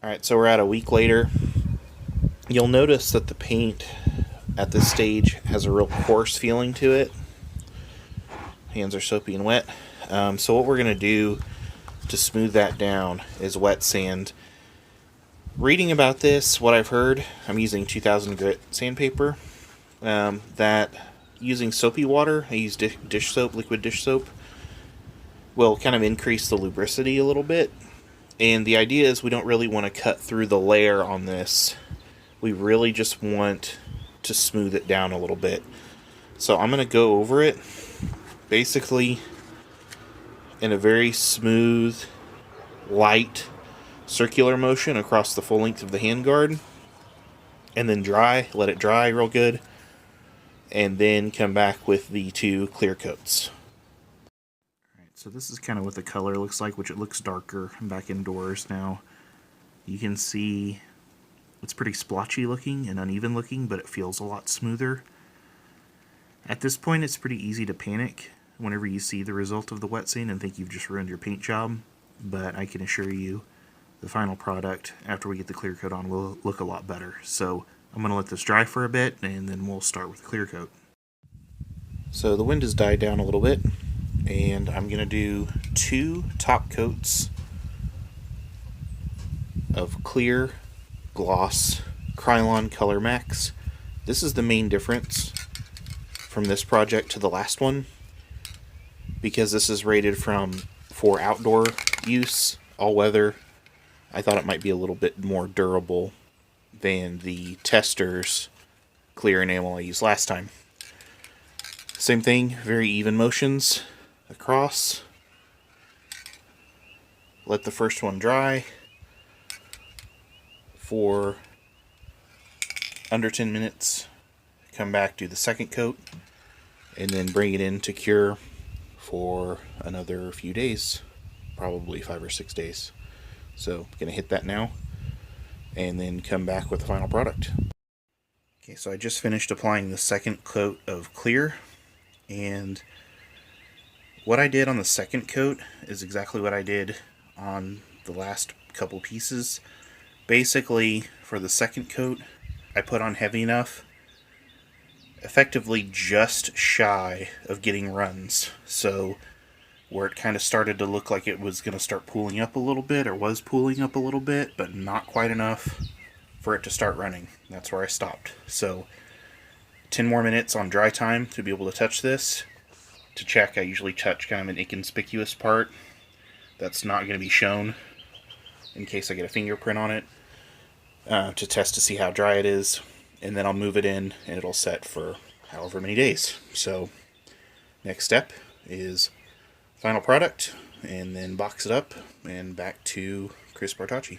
Alright, so we're at a week later. You'll notice that the paint at this stage has a real coarse feeling to it. Hands are soapy and wet. So what we're going to do to smooth that down is wet sand. Reading about this, what I've heard, I'm using 2000 grit sandpaper, that using soapy water, I use dish soap, liquid dish soap, will kind of increase the lubricity a little bit. And the idea is we don't really want to cut through the layer on this. We really just want to smooth it down a little bit. So I'm going to go over it basically in a very smooth, light, circular motion across the full length of the handguard. And then let it dry real good. And then come back with the two clear coats. So this is kind of what the color looks like, which it looks darker. I'm back indoors now. You can see it's pretty splotchy looking and uneven looking, but it feels a lot smoother. At this point, it's pretty easy to panic whenever you see the result of the wet sand and think you've just ruined your paint job. But I can assure you, the final product, after we get the clear coat on, will look a lot better. So I'm going to let this dry for a bit, and then we'll start with the clear coat. So the wind has died down a little bit, and I'm going to do 2 top coats of clear gloss Krylon Color Max. This is the main difference from this project to the last one, because this is rated for outdoor use, all weather. I thought it might be a little bit more durable than the Tester's clear enamel I used last time. Same thing, very even motions across. Let the first one dry for under 10 minutes. Come back, do the second coat, and then bring it in to cure for another few days, probably 5 or 6 days. So I'm going to hit that now and then come back with the final product. Okay, so I just finished applying the second coat of clear, and what I did on the second coat is exactly what I did on the last couple pieces. Basically, for the second coat, I put on heavy enough, effectively just shy of getting runs. So where it kind of started to look like it was going to start pooling up a little bit, or was pooling up a little bit, but not quite enough for it to start running. That's where I stopped. So 10 more minutes on dry time to be able to touch this. To check, I usually touch kind of an inconspicuous part that's not going to be shown in case I get a fingerprint on it, to test to see how dry it is, and then I'll move it in and it'll set for however many days. So next step is final product, and then box it up and back to Chris Bartacci.